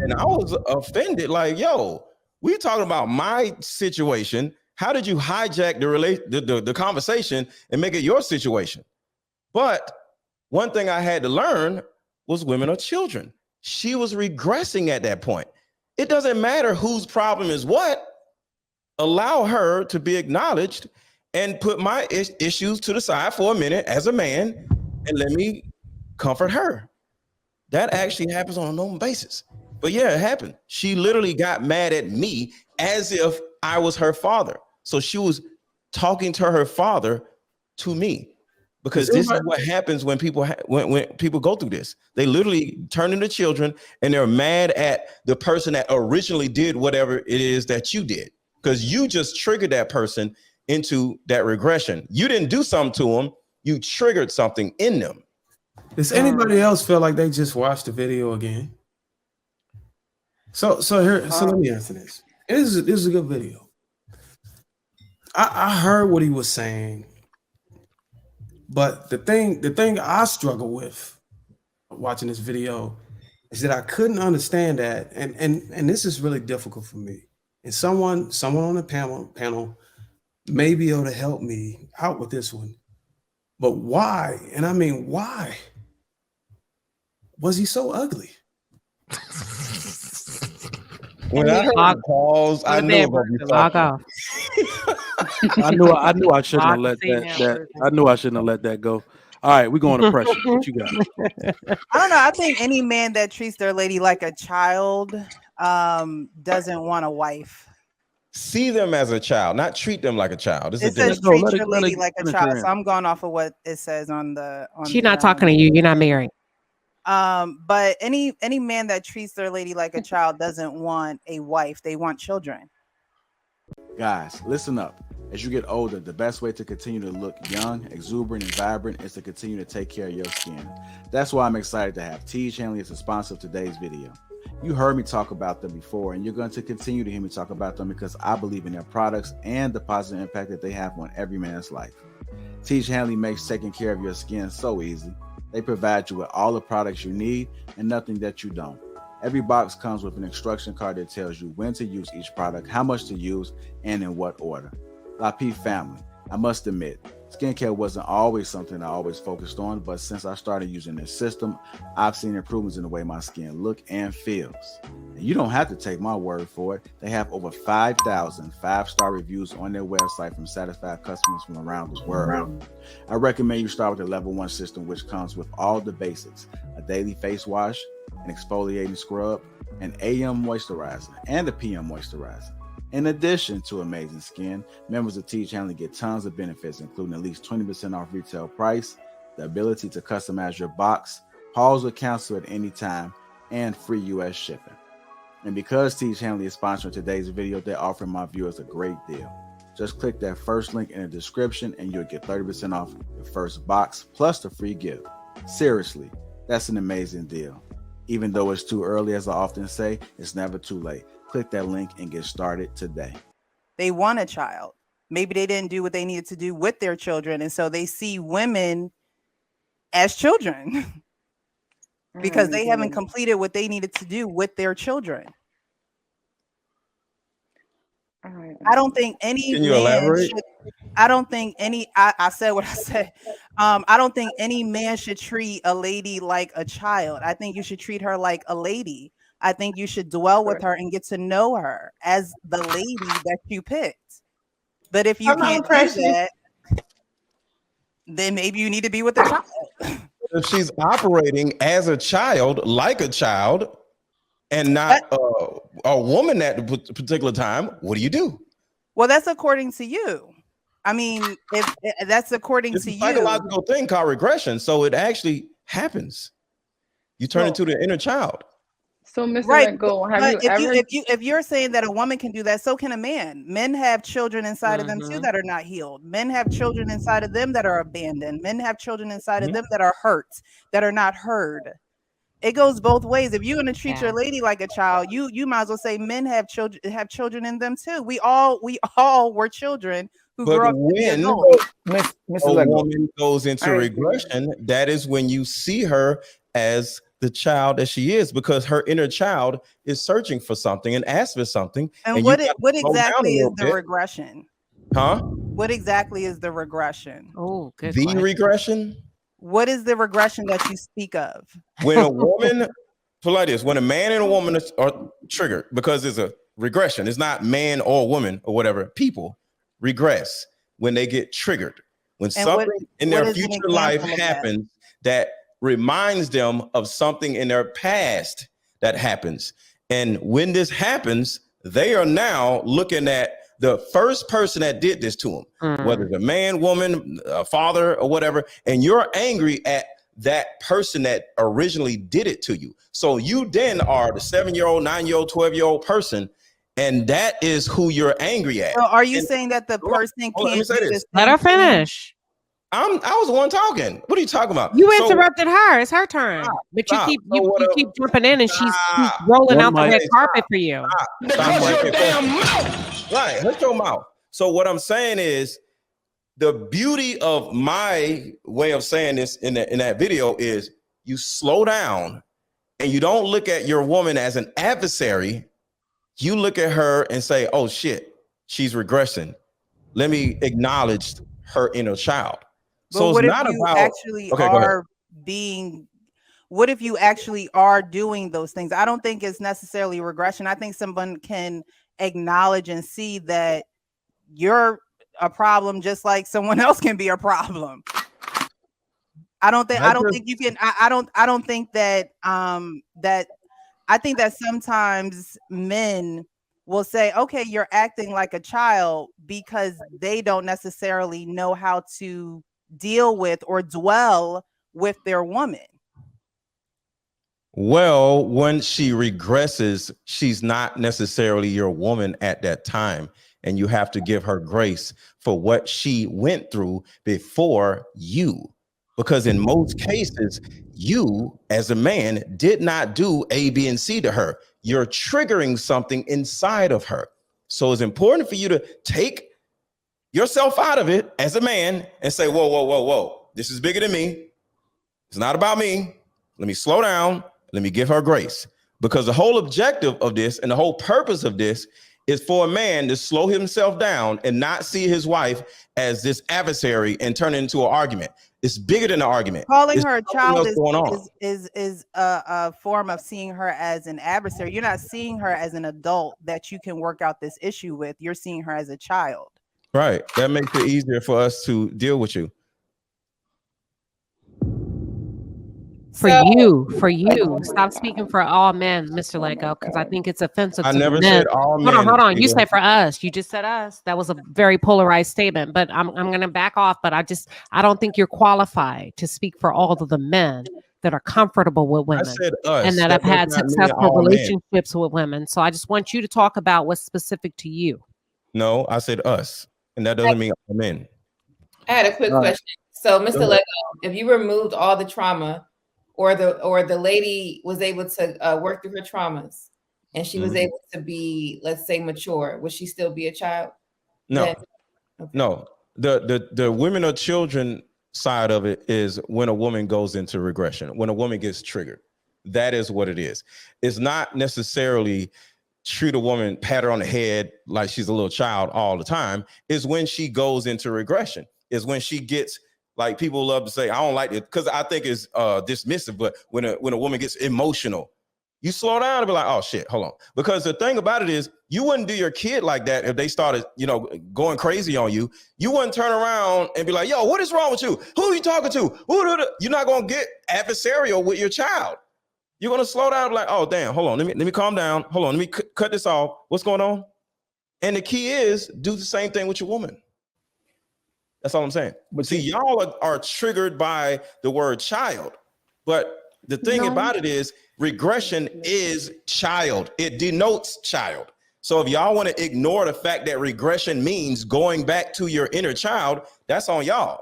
And I was offended. Like, yo, we talking about my situation. How did you hijack the conversation and make it your situation? But one thing I had to learn was women are children. She was regressing at that point. It doesn't matter whose problem is what. Allow her to be acknowledged and put my issues to the side for a minute as a man and let me comfort her. That actually happens on a normal basis. But yeah, it happened. She literally got mad at me as if I was her father. So she was talking to her father to me, because this is what happens when people when people go through this. They literally turn into children and they're mad at the person that originally did whatever it is that you did, because you just triggered that person into that regression. You didn't do something to them. You triggered something in them. Does anybody else feel like they just watched the video again? So let me answer this. This is a good video. I heard what he was saying, but the thing I struggle with watching this video is that I couldn't understand that, and this is really difficult for me. And someone on the panel may be able to help me out with this one. But why? And I mean, why was he so ugly? When I heard the pause, I knew about you. Log off. I knew I shouldn't have let that. I knew I shouldn't have let that go. All right, we're going to pressure. What you got? I don't know. I think any man that treats their lady like a child doesn't want a wife. See them as a child, not treat them like a child. It says treat your lady like a child. So I'm going off of what it says on the. She's not talking to you. You're not married. But any man that treats their lady like a child doesn't want a wife. They want children. Guys, listen up. As you get older, the best way to continue to look young, exuberant, and vibrant is to continue to take care of your skin. That's why I'm excited to have T. Hanley as a sponsor of today's video. You heard me talk about them before, and you're going to continue to hear me talk about them because I believe in their products and the positive impact that they have on every man's life. T. Hanley makes taking care of your skin so easy. They provide you with all the products you need and nothing that you don't. Every box comes with an instruction card that tells you when to use each product, how much to use, and in what order. Lapeef family, I must admit, skincare wasn't always something I always focused on, but since I started using this system, I've seen improvements in the way my skin looks and feels. And you don't have to take my word for it. They have over 5,000 5-star reviews on their website from satisfied customers from around the world. I recommend you start with the level 1 system, which comes with all the basics: a daily face wash, an exfoliating scrub, an AM moisturizer, and a PM moisturizer. In addition to amazing skin, members of T. Hanley get tons of benefits, including at least 20% off retail price, the ability to customize your box, pause or cancel at any time, and free US shipping. And because T. Hanley is sponsoring today's video, they're offering my viewers a great deal. Just click that first link in the description and you'll get 30% off the first box plus the free gift. Seriously, that's an amazing deal. Even though it's too early, as I often say, it's never too late. Click that link and get started today. They want a child. Maybe they didn't do what they needed to do with their children. And so they see women as children because they haven't completed what they needed to do with their children. I don't think any Can you elaborate? I don't think any I said what I said. I don't think any man should treat a lady like a child. I think you should treat her like a lady. I think you should dwell with her and get to know her as the lady that you picked. But if you can't do that, then maybe you need to be with a child. If she's operating as a child, like a child, and not a woman at the particular time, what do you do? Well, that's according to you. I mean, if that's according to you. It's a psychological thing called regression. So it actually happens. You turn into the inner child. So, Mr. Right, Go, if you're saying that a woman can do that, so can a man. Men have children inside of them too that are not healed. Men have children inside of them that are abandoned. Men have children inside of them that are hurt, that are not heard. It goes both ways. If you're going to treat your lady like a child, you might as well say men have children in them too. We all were children who grew up. When a woman goes into regression, that is when you see her as the child that she is, because her inner child is searching for something and asks for something. And you what gotta what slow down a exactly is little the bit. regression? Huh? What exactly is the regression? Oh, good The question. regression? What is the regression that you speak of? When a woman, put like this, when a man and a woman are triggered, because it's a regression, it's not man or woman or whatever, people regress when they get triggered. When And what- something in what their is an future life example of that? happens that reminds them of something in their past that happens. And when this happens, they are now looking at the first person that did this to them, whether it's a man, woman, a father, or whatever, and you're angry at that person that originally did it to you. So you then are the 7-year-old, 9-year-old, 12-year-old person, and that is who you're angry at. So are you And saying that the person let me can't say do this. Let her thing to you? finish. I was the one talking. What are you talking about? You So- interrupted her. It's her turn. But stop. you So keep what you a- keep jumping in, and she's Stop. rolling One out the mic. red Hey, carpet for you. Stop right there. Right, hurt your mouth. So what I'm saying is, the beauty of my way of saying this in that video is you slow down and you don't look at your woman as an adversary. You look at her and say, oh shit, she's regressing. Let me acknowledge her inner child. But So what it's if not you about actually Okay, go ahead. are being? What if you actually are doing those things? I don't think it's necessarily regression. I think someone can acknowledge and see that you're a problem, just like someone else can be a problem. I don't think you can. I don't think that that I think that sometimes men will say, okay, you're acting like a child, because they don't necessarily know how to deal with or dwell with their woman. Well, when she regresses, she's not necessarily your woman at that time. And you have to give her grace for what she went through before you. Because in most cases, you as a man did not do A, B, and C to her. You're triggering something inside of her. So it's important for you to take yourself out of it as a man and say, whoa, whoa, whoa, whoa. This is bigger than me. It's not about me. Let me slow down. Let me give her grace. Because the whole objective of this and the whole purpose of this is for a man to slow himself down and not see his wife as this adversary and turn it into an argument. It's bigger than an argument. Calling It's her a something child else going on. is a form of seeing her as an adversary. You're not seeing her as an adult that you can work out this issue with. You're seeing her as a child. Right. That makes it easier for us to deal with you. For you. Stop speaking for all men, Mr. Lego, because I think it's offensive I to never men. said all men. Hold on. You Sheila. said for us. You just said us. That was a very polarized statement, but I'm going to back off. But I don't think you're qualified to speak for all of the men that are comfortable with I women said us. and that have does had not mean successful all men. relationships with women. So I just want you to talk about what's specific to you. No, I said us. And that doesn't mean all men. I had a quick All right. question. So, Mr. Go ahead. Lego, if you removed all the trauma, or the lady was able to work through her traumas, and she was Mhm. able to be, let's say, mature, would she still be a child? No, Then- okay. no. The women or children side of it is when a woman goes into regression, when a woman gets triggered. That is what it is. It's not necessarily treat a woman, pat her on the head like she's a little child all the time. It's when she goes into regression. It's when she gets, like, people love to say, I don't like it because I think it's dismissive, but when a woman gets emotional, you slow down and be like, oh shit, hold on. Because the thing about it is, you wouldn't do your kid like that if they started, going crazy on you. You wouldn't turn around and be like, yo, what is wrong with you? Who are you talking to? You're not going to get adversarial with your child. You're going to slow down and be like, oh, damn, hold on. Let me calm down. Hold on. Let me cut this off. What's going on? And the key is do the same thing with your woman. That's all I'm saying. But see, y'all are triggered by the word child. But the thing about it is, regression is child. It denotes child. So if y'all want to ignore the fact that regression means going back to your inner child, that's on y'all.